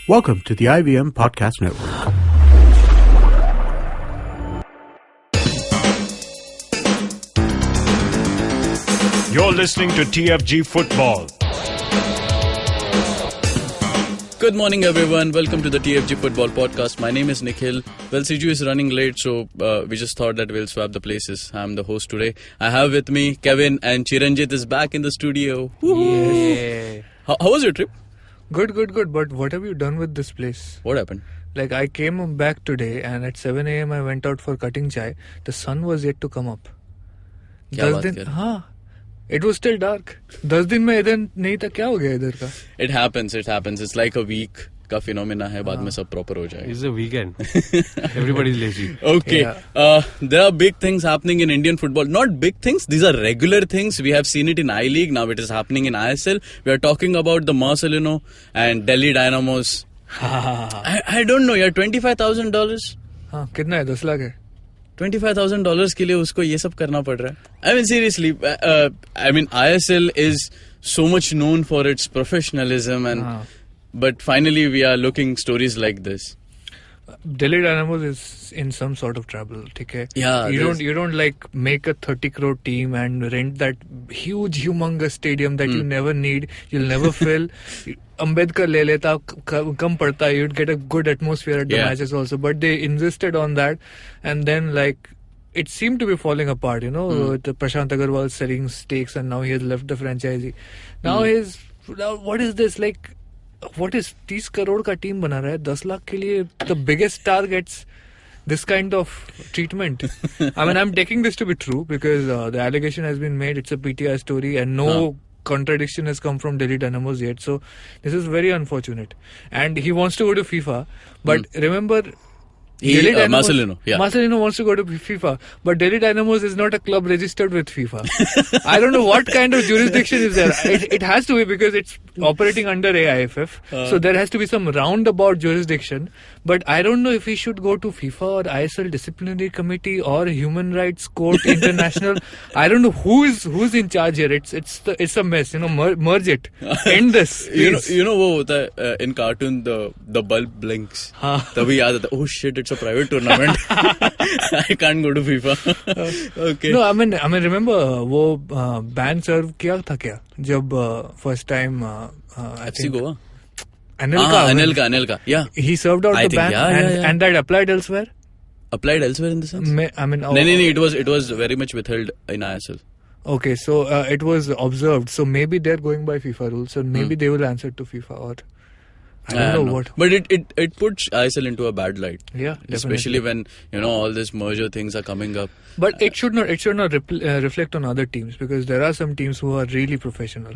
Welcome to the IVM Podcast Network. You're listening to TFG Football. Good morning, everyone. Welcome to the TFG Football Podcast. My name is Nikhil. Well, Siju is running late, so we just thought that we'll swap the places. I'm the host today. I have with me Kevin, and Chiranjit is back in the studio. Yeah. How was your trip? Good. But what have you done with this place? What happened? Like, I came back today and at 7 a.m. I went out for cutting chai. The sun was yet to come up. क्या बात कर? हाँ. It was still dark. 10 दिन में इधर नहीं था. क्या हो गया इधर का? It happens. It's like a week का phenomena है. बाद में सब proper हो जाएगा. It's a weekend. Everybody's lazy. Okay. Yeah. There are big things happening in Indian football. Not big things. These are regular things. We have seen it in I-League. Now it is happening in ISL. We are talking about the Marcelinho and Delhi Dynamos. I don't know. यार $25,000. हाँ, कितना है? 10 लाख है. $25,000 के लिए उसको ये सब करना पड़ रहा है. I mean, seriously, ISL is so much known for its professionalism, but finally we are looking stories like this. Delhi Dynamos is in some sort of trouble. Okay? Yeah, you don't like make a 30 crore team and rent that huge, humongous stadium that you never need, you'll never fill. Ambedkar le leta kam padta, you'd get a good atmosphere at the matches also. But they insisted on that, and then like it seemed to be falling apart. You know, the Prashant Agarwal selling stakes, and now he has left the franchisee. Now what is this like? What is 30 crore का team बना रहा है 10 लाख के लिए? The biggest star gets this kind of treatment. I mean, I'm taking this to be true because the allegation has been made. It's a PTI story and no contradiction has come from Delhi Dynamos yet. So this is very unfortunate. And he wants to go to FIFA. But remember, Marcelinho wants to go to FIFA, but Delhi Dynamos is not a club registered with FIFA. I don't know what kind of jurisdiction is there. It has to be because it's operating under AIFF. So there has to be some roundabout jurisdiction. But I don't know if he should go to FIFA or ISL Disciplinary Committee or Human Rights Court International. I don't know who's in charge here. It's a mess. You know, merge it. End this. You know what hota hai, in cartoon the bulb blinks. Tabhi yaad aata, oh shit, it's a private tournament. I can't go to FIFA. Okay. No, I mean remember वो ban serve किया था क्या जब first time FC Goa. Anelka. Yeah. He served out the ban and that applied elsewhere. Applied elsewhere in the sense? No, it was very much withheld in ISL. Okay, so it was observed. So maybe they're going by FIFA rules. So maybe they will answer to FIFA or I don't know what. But it puts ISL into a bad light. Yeah, definitely. Especially when all these merger things are coming up. But it should not reflect on other teams because there are some teams who are really professional.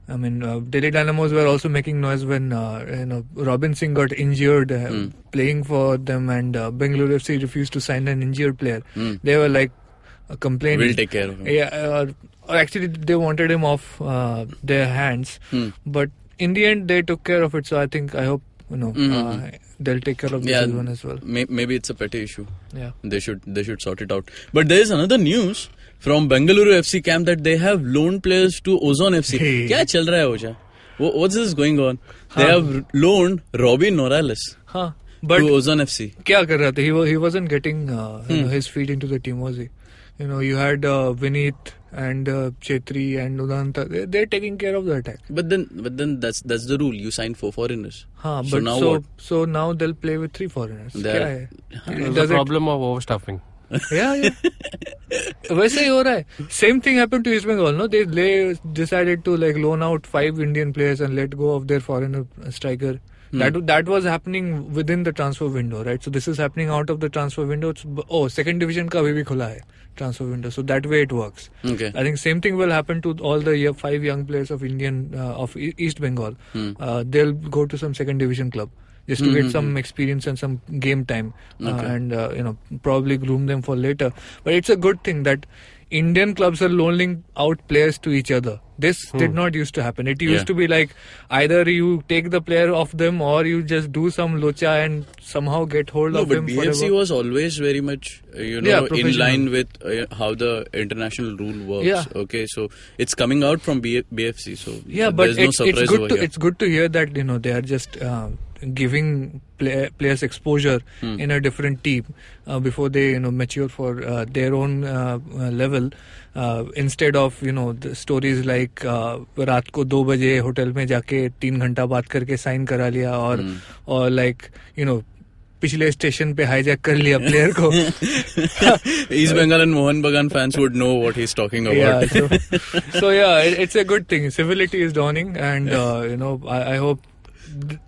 I mean, Delhi Dynamos were also making noise when Robin Singh got injured playing for them, and Bengaluru FC refused to sign an injured player. They were like complaining. We'll take care of him. Yeah, or actually they wanted him off their hands, but in the end they took care of it. So I hope they'll take care of this one as well. Maybe it's a petty issue. Yeah, they should sort it out. But there is another news from Bengaluru FC camp that they have loaned players to Ozone FC. क्या चल रहा है ओजा? What's this going on? They have loaned Robin Morales but to Ozone FC. क्या कर रहा था? He wasn't getting his feet into the team, was he? You had Vineet and Chetri and Udanta. They're taking care of the attack. But then that's the rule. You sign 4 foreigners. So now what? So now they'll play with 3 foreigners. There's a problem of overstuffing. Yeah. वैसे ही हो रहा है. Same thing happened to East Bengal. No, they decided to like loan out 5 Indian players and let go of their foreigner striker. That was happening within the transfer window, right? So this is happening out of the transfer window. Second division का अभी भी खुला है transfer window. So that way it works. Okay. I think same thing will happen to all the 5 young players of of East Bengal. They'll go to some second division club just to get some experience and some game time, and probably groom them for later. But it's a good thing that Indian clubs are loaning out players to each other. This did not used to happen. It used to be like either you take the player off them or you just do some locha and somehow get hold of him. No, but BFC was always very much, in line with how the international rule works. Yeah. Okay, so it's coming out from BFC. So but there's no surprise over here. It's good to hear that they are just giving players exposure in a different team before they mature for their own level. Instead of the stories like रात को 2 बजे hotel में जाके 3 घंटा बात करके sign करा लिया और like पिछले स्टेशन पे हाईजैक कर लिया प्लेयर को. East Bengal and Mohan Bagan fans would know what he's talking about. So it's a good thing. Civility is dawning, and I hope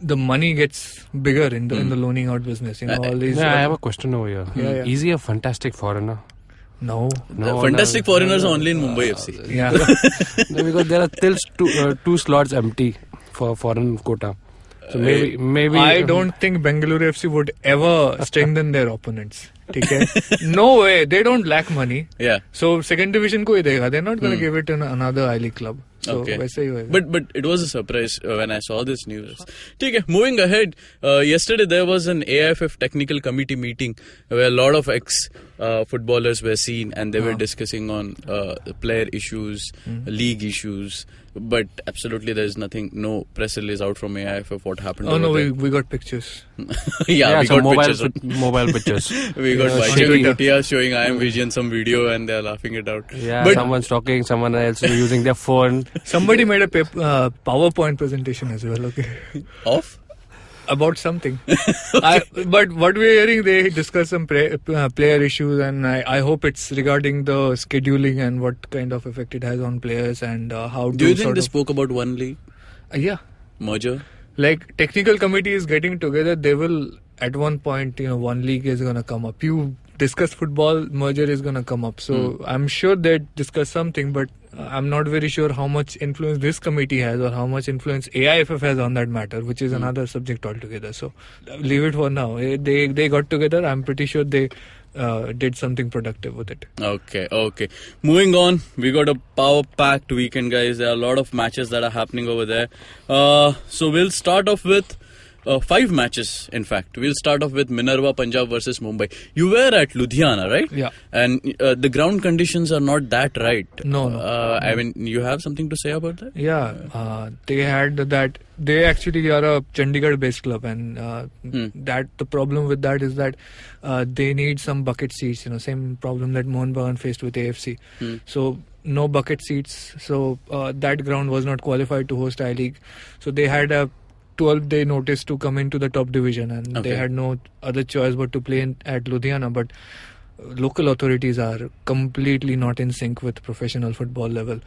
the money gets bigger in the loaning out business. All these. I have a question over here. Yeah. Is he a fantastic foreigner? No. Fantastic foreigners are only in Mumbai FC. Yeah. No, because there are still two slots empty for foreign quota. So maybe I don't think Bengaluru FC would ever strengthen their opponents. Okay? No way. They don't lack money. Yeah. So second division ko hi dega. They're not going to give it to another I League club. So वैसे ही होएगा. But it was a surprise when I saw this news. Okay, moving ahead. Yesterday there was an AIFF Technical Committee meeting where a lot of ex-footballers were seen and they were discussing on player issues, league issues. But absolutely there is nothing, no press release out from AIFF what happened. Oh no, we got pictures. We got pictures. Mobile pictures. We got Bhatia showing I am Vision some video and they are laughing it out. Yeah, but someone's talking, someone else using their phone. Somebody made a PowerPoint presentation as well. Okay. Of? About something. But what we're hearing, they discuss some player issues, and I hope it's regarding the scheduling and what kind of effect it has on players and how. Do you think they spoke about one league? Yeah. Merger? Like technical committee is getting together, they will at one point, one league is going to come up. You discuss football, merger is going to come up. So I'm sure they discuss something, but I'm not very sure how much influence this committee has or how much influence AIFF has on that matter, which is another subject altogether. So leave it for now. They got together. I'm pretty sure they did something productive with it. Okay. Moving on, we got a power-packed weekend, guys. There are a lot of matches that are happening over there. So we'll start off with 5 matches, in fact. We'll start off with Minerva Punjab versus Mumbai. You were at Ludhiana, right? Yeah. And the ground conditions are not that right. No. I mean, you have something to say about that? Yeah. They had that. They actually are a Chandigarh-based club, and that the problem with that is that they need some bucket seats. Same problem that Mohan Bagan faced with AFC. So no bucket seats. So that ground was not qualified to host I-League. So they had a 12-day notice to come into the top division, and they had no other choice but to play at Ludhiana. But local authorities are completely not in sync with professional football level.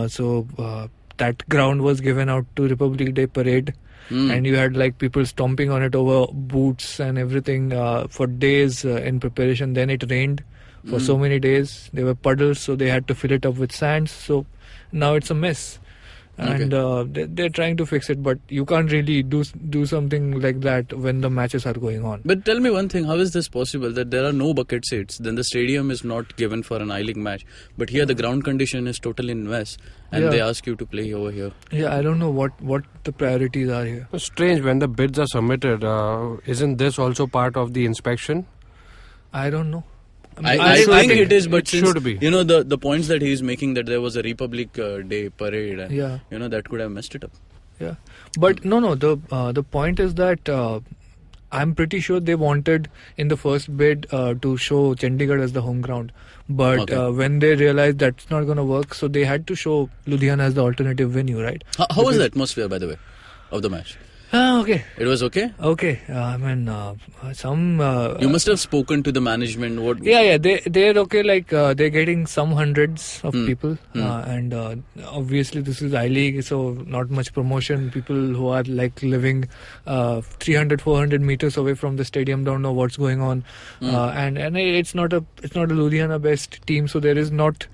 So that ground was given out to Republic Day parade, and you had like people stomping on it over boots and everything for days in preparation. Then it rained for so many days. There were puddles, so they had to fill it up with sand. So now it's a mess. And they're trying to fix it, but you can't really do something like that when the matches are going on. But tell me one thing, how is this possible that there are no bucket seats, then the stadium is not given for an I-League match, but here the ground condition is totally in mess, and they ask you to play over here? Yeah, I don't know what the priorities are here. It's strange when the bids are submitted. Isn't this also part of the inspection? I don't know. I think it is, but it should be. The points that he is making, that there was a Republic Day parade, and that could have messed it up. Yeah, but no. The point is that I'm pretty sure they wanted in the first bid to show Chandigarh as the home ground, but when they realized that's not going to work, so they had to show Ludhiana as the alternative venue, right? How was the atmosphere, by the way, of the match? Okay. It was okay? Okay. I mean, some... you must have spoken to the management. What? Yeah. They're okay. Like, they're getting some hundreds of people. And obviously, this is I-League, so not much promotion. People who are like living 300, 400 meters away from the stadium don't know what's going on. And it's not a Ludhiana-based team, so there is not,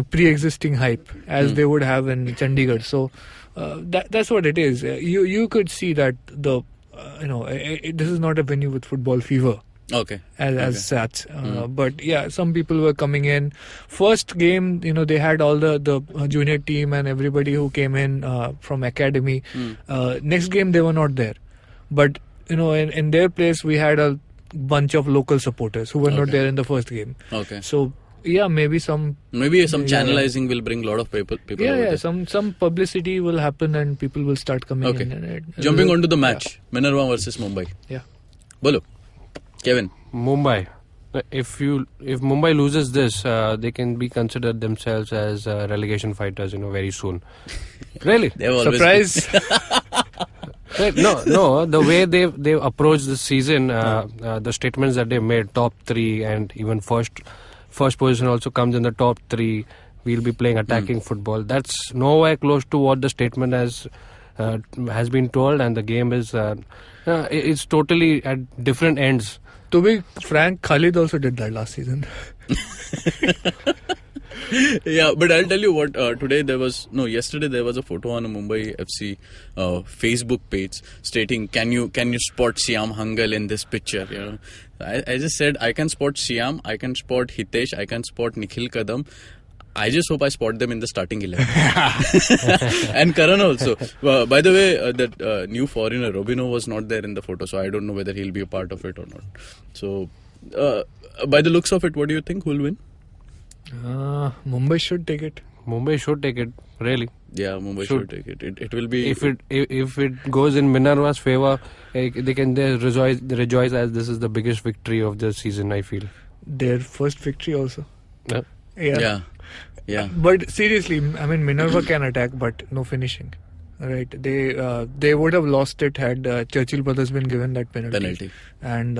pre-existing hype as they would have in Chandigarh. So... that's what it is. You could see that this is not a venue with football fever. Okay. as such. But yeah, some people were coming in. First game, they had all the junior team and everybody who came in from academy. Next game, they were not there. But, in their place, we had a bunch of local supporters who were not there in the first game. Okay. So, yeah, maybe some channelizing will bring a lot of people over there. some publicity will happen and people will start coming in. Jumping onto the match, Minerva versus Mumbai. Yeah. Bolo, Kevin. Mumbai. If Mumbai loses this, they can be considered themselves as relegation fighters, very soon. Really? Surprise! Right, no. The way they've approached this season, the statements that they made, top 3 and even first position also comes in the top 3. We'll be playing attacking football. That's nowhere close to what the statement has been told, and the game is it's totally at different ends. To be frank, Khalid also did that last season. Yeah, but I'll tell you what, yesterday there was a photo on a Mumbai FC Facebook page stating, can you spot Shyam Hangal in this picture? I just said, I can spot Shyam, I can spot Hitesh, I can spot Nikhil Kadam. I just hope I spot them in the starting 11. And Karan also. By the way, that new foreigner, Robinho, was not there in the photo, so I don't know whether he'll be a part of it or not. So, by the looks of it, what do you think? Who'll win? Mumbai should take it. Mumbai should take it, really. Yeah, Mumbai should take it. It will be... If it goes in Minerva's favour, they can rejoice as this is the biggest victory of the season, I feel. Their first victory also. Yeah. But seriously, I mean, Minerva can attack, but no finishing. Right? They would have lost it had Churchill brothers been given that penalty. And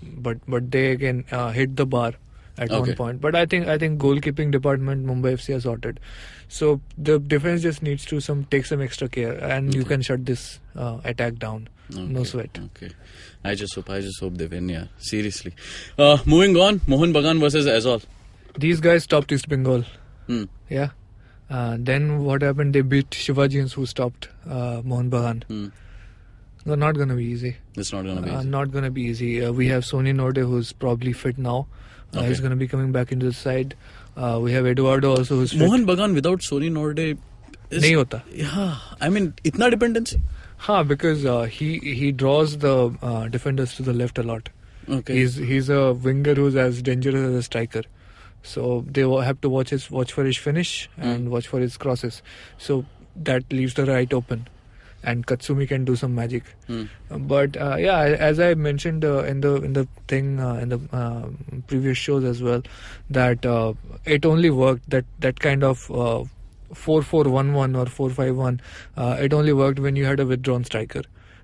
but they again hit the bar at one point. But I think goalkeeping department Mumbai FC has sorted. So the defense just needs to take some extra care, and you can shut this attack down. No sweat. Okay. I just hope they win. Yeah. Seriously. Moving on, Mohun Bagan versus Aizawl. These guys stopped East Bengal. Yeah. Then what happened? They beat Shivajians, who stopped Mohun Bagan. No, not going to be easy. It's not going to be easy. Not going to be easy. We have Sony Norde, who's probably fit now. He's going to be coming back into the side. We have Eduardo also, who's fit. Mohun Bagan without Sony Norde is... Nahi hota. Yeah. I mean, itna dependency? Because he draws the defenders to the left a lot. Okay. He's a winger who's as dangerous as a striker. So they have to watch for his finish and watch for his crosses. So that leaves the right open, and Katsumi can do some magic. But as I mentioned in the previous shows as well, that it only worked that kind of 4-4-1-1 or 4-5-1. It only worked when you had a withdrawn striker.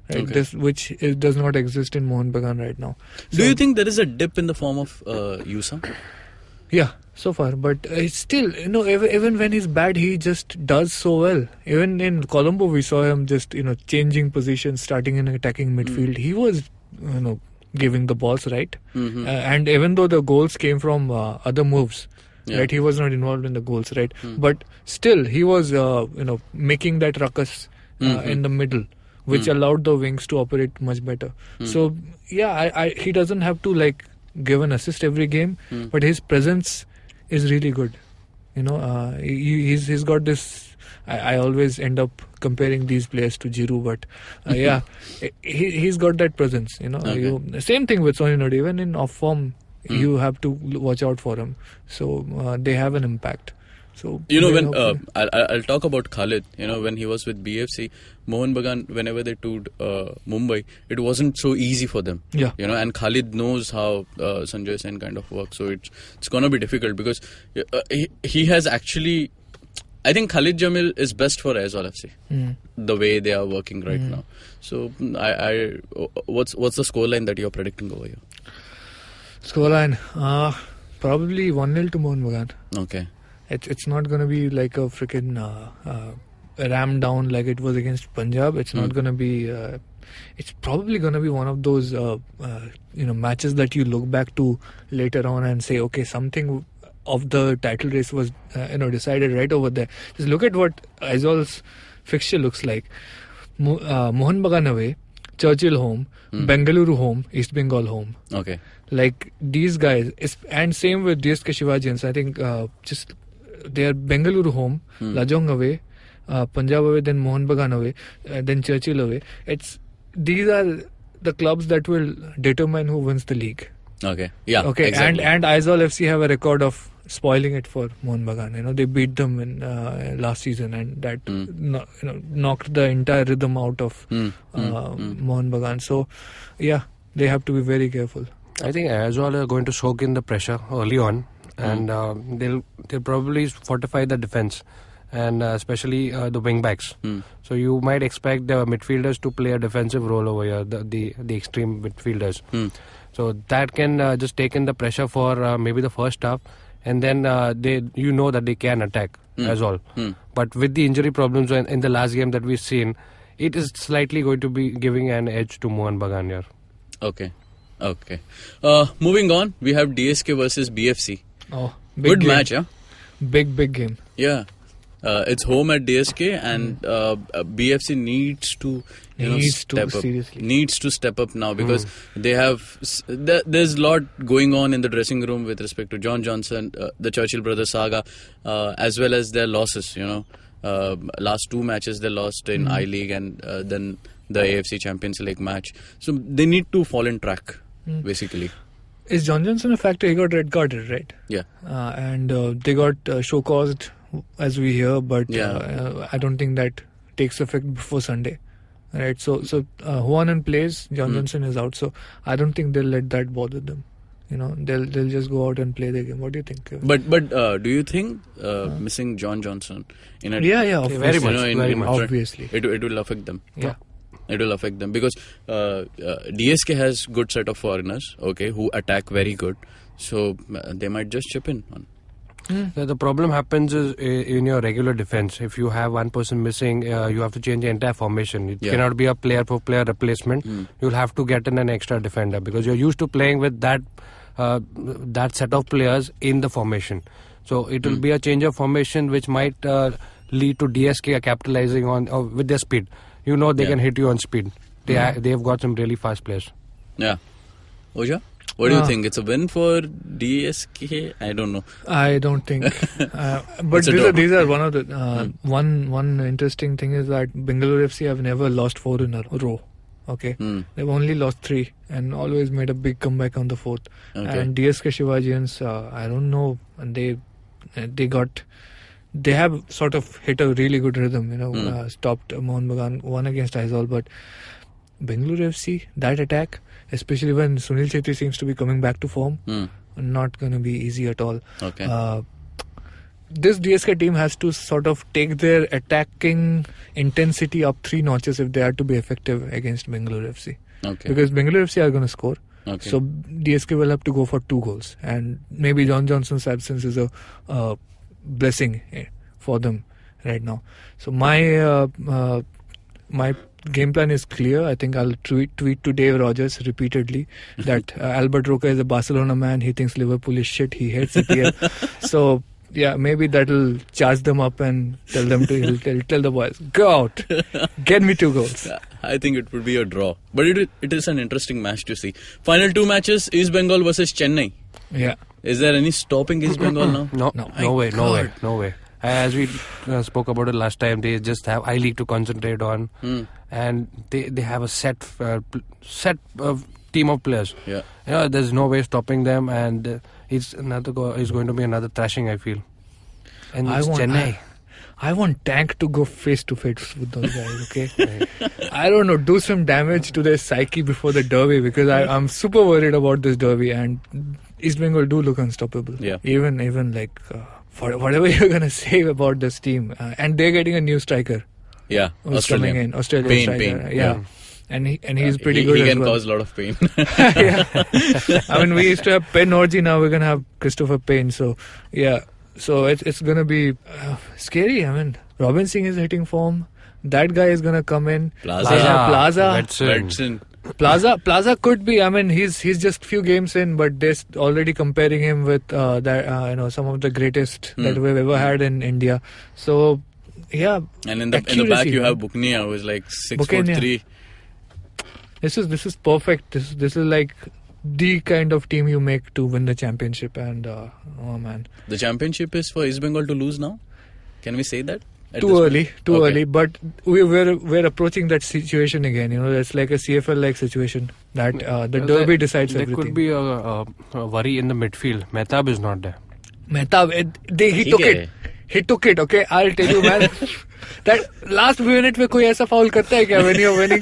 Right? Which does not exist in Mohun Bagan right now. Do you think there is a dip in the form of Yusa? Yeah, so far, but it's still, even when he's bad, he just does so well. Even in Colombo, we saw him just, changing positions, starting in attacking midfield. He was, giving the balls right. And even though the goals came from other moves, right, he was not involved in the goals, right? But still, he was, making that ruckus in the middle, which allowed the wings to operate much better. So, he doesn't have to, give an assist every game, but his presence is really good. He's got this. I always end up comparing these players to Giroud, but he's got that presence. Same thing with Sony Node. Even in off form, you have to watch out for him. So they have an impact. So when I'll talk about Khalid. When he was with BFC, Mohun Bagan, whenever they toured Mumbai, it wasn't so easy for them. Yeah. And Khalid knows how Sanjay Sen kind of works, so it's gonna be difficult because he has actually. I think Khalid Jamil is best for Aizawl FC. The way they are working right now. So what's the scoreline that you're predicting over here? Scoreline, probably 1-0 to Mohun Bagan. Okay. It's not going to be like a freaking ram down like it was against Punjab. It's not going to be. It's probably going to be one of those matches that you look back to later on and say, okay, something of the title race was decided right over there. Just look at what Aizawl's fixture looks like. Mohun Bagan away, Churchill home, Bengaluru home, East Bengal home. Okay. Like these guys, and same with DSK Shivajians. I think just they are Bengaluru home, Lajong away, Punjab away, then Mohun Bagan away, then Churchill away. These are the clubs that will determine who wins the league. Okay. Yeah. Okay. Exactly. And Aizawl FC have a record of spoiling it for Mohun Bagan. They beat them in last season, and that knocked the entire rhythm out of Mohun Bagan. So, yeah, they have to be very careful. I think Aizawl are going to soak in the pressure early on, and they'll probably fortify the defense, and especially the wing backs. So you might expect the midfielders to play a defensive role over here, the extreme midfielders. So that can just take in the pressure for maybe the first half, and then that they can attack as well. But with the injury problems in the last game that we've seen, it is slightly going to be giving an edge to Mohun Bagan here. Okay. Moving on, we have DSK versus BFC. Oh, good game. match, yeah? Big game. Yeah. It's home at DSK, and BFC needs to step up now, because they have there's a lot going on in the dressing room with respect to John Johnson, the Churchill brothers saga, as well as their losses. Last 2 matches they lost in I-League, and then the AFC Champions League match. So they need to fall in track, basically. Is John Johnson a factor? He got red carded, right? Yeah. And they got show caused, as we hear, but I don't think that takes effect before Sunday, right? So Huanan plays, John Johnson is out, so I don't think they'll let that bother them. They'll just go out and play the game. What do you think? But do you think missing John Johnson in a obviously. Very much. Obviously, it will affect them. Yeah. It will affect them, because DSK has good set of foreigners, who attack very good. So they might just chip in on. The problem happens is in your regular defense. If you have one person missing, you have to change the entire formation. It cannot be a player-for-player replacement. You'll have to get in an extra defender, because you're used to playing with that set of players in the formation. So it will be a change of formation, which might lead to DSK capitalizing on with their speed. They can hit you on speed. They've got some really fast players. Yeah. Oja? What do you think? It's a win for DSK? I don't know. I don't think. But these are one of the one interesting thing is that Bengaluru FC have never lost 4 in a row. Okay, they've only lost 3 and always made a big comeback on the 4th. Okay. And DSK Shivajians, I don't know, and they have sort of hit a really good rhythm. Stopped Mohun Bagan, won against Aizawl, but Bengaluru FC, that attack, especially when Sunil Chetri seems to be coming back to form, not going to be easy at all. Okay. This DSK team has to sort of take their attacking intensity up 3 notches if they are to be effective against Bengaluru FC. Okay. Because Bengaluru FC are going to score. Okay. So DSK will have to go for 2 goals. And maybe John Johnson's absence is a blessing for them right now. So my game plan is clear. I think I'll tweet to Dave Rogers repeatedly that Albert Roca is a Barcelona man. He thinks Liverpool is shit. He hates EPL. So yeah, maybe that'll charge them up and tell them to tell the boys, go out, get me 2 goals. I think it would be a draw, but it is an interesting match to see. Final 2 matches: East Bengal versus Chennai. Yeah. Is there any stopping East Bengal now? No way. As we spoke about it last time, they just have I-League to concentrate on, and they have a set team of players. Yeah. There's no way stopping them, and it's going to be another thrashing, I feel. And Chennai. I want Tank to go face to face with those guys, okay? I don't know, do some damage to their psyche before the derby, because I'm super worried about this derby, and East Bengal do look unstoppable. Yeah. Even like for whatever you're gonna say about this team, and they're getting a new striker. Yeah, who's coming in, Australian striker. Pain. Yeah. And he's pretty good. He as can well. cause a lot of pain. Yeah. I mean, we used to have Pen Orji, now we're gonna have Christopher Payne. So yeah, so it's gonna be scary. I mean, Robin Singh is hitting form. That guy is gonna come in. Plaza. Plaza could be. I mean, he's just few games in, but they're already comparing him with some of the greatest that we've ever had in India. So yeah. And in the back you have Buknia, who is like 6'3". This is perfect. This is like the kind of team you make to win the championship. And oh man, The championship is for East Bengal to lose now. Can we say that? too early. But we're approaching that situation again. It's like a CFL-like situation that the derby decides there everything. could be a worry in the midfield. Mehtab is not there. Mehtab, he took it. He took it. Okay, I'll tell you, man. That last minute में कोई ऐसा foul करता है क्या when you're winning?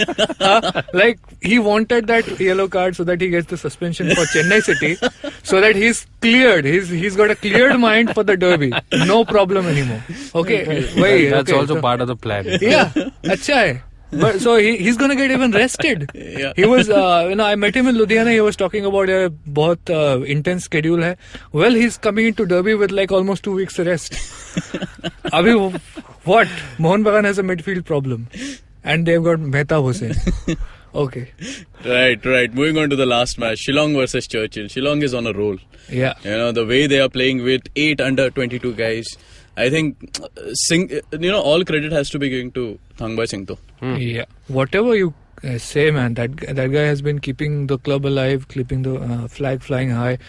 Like he wanted that yellow card so that he gets the suspension for Chennai City, so that he's cleared. He's got a cleared mind for the derby. No problem anymore. Okay, That's also part of the plan. Yeah, अच्छा है. But so he's gonna get even rested. Yeah. He was, I met him in Ludhiana. He was talking about बहुत intense schedule है. Well, he's coming into Derby with like almost 2 weeks rest. Abhi what? Mohan Bagan has a midfield problem, and they've got Mehtab Hussain. Okay. Right. Moving on to the last match, Shillong versus Churchill. Shillong is on a roll. Yeah. The way they are playing with 8 under 22 guys. I think, all credit has to be given to Thangbai Singh though. Yeah. Whatever you say, man, that guy has been keeping the club alive, keeping the flag flying high.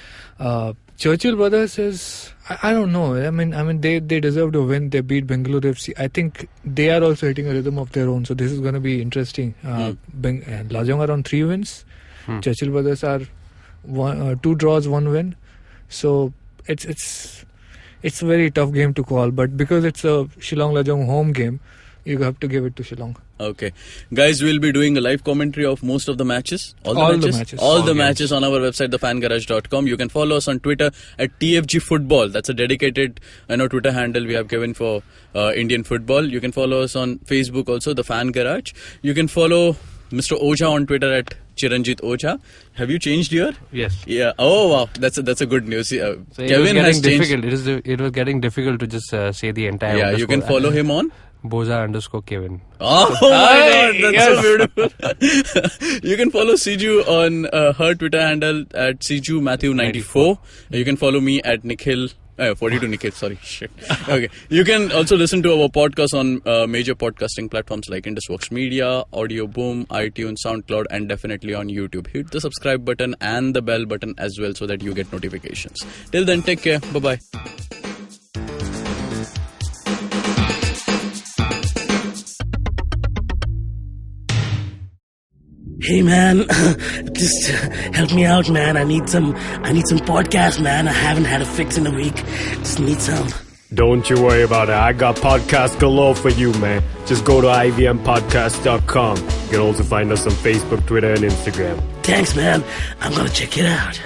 Churchill Brothers is, I don't know. I mean, they deserve to win. They beat Bengaluru FC. I think they are also hitting a rhythm of their own. So this is going to be interesting. Lajong are on 3 wins. Churchill Brothers are 2 draws, 1 win. So it's a very tough game to call. But because it's a Shillong Lajong home game, you have to give it to Shillong. Okay. Guys, we'll be doing a live commentary of most of the matches. All the matches on our website, thefangarage.com. You can follow us on Twitter at TFG Football. That's a dedicated Twitter handle we have given for Indian football. You can follow us on Facebook also, The Fan Garage. You can follow Mr. Oja on Twitter at Chiranjit Oja. Have you changed here? Yes. Yeah. Oh, wow. That's a good news. So Kevin has changed. It was getting difficult to just say the entire. Yeah, you can follow him on Boza_Kevin. Oh my God, that's so beautiful. You can follow Siju on her Twitter handle at SijuMatthew94. You can follow me at Nikhil. 42 Nikhil, sorry. Shit. Okay. You can also listen to our podcast on major podcasting platforms like Indusworks Media, Audio Boom, iTunes, SoundCloud, and definitely on YouTube. Hit the subscribe button and the bell button as well so that you get notifications. Till then, take care. Bye-bye. Hey man, just help me out, man. I need some podcast, man. I haven't had a fix in a week. Just need some. Don't you worry about it. I got podcasts galore for you, man. Just go to ivmpodcast.com. You can also find us on Facebook, Twitter, and Instagram. Thanks, man. I'm gonna check it out.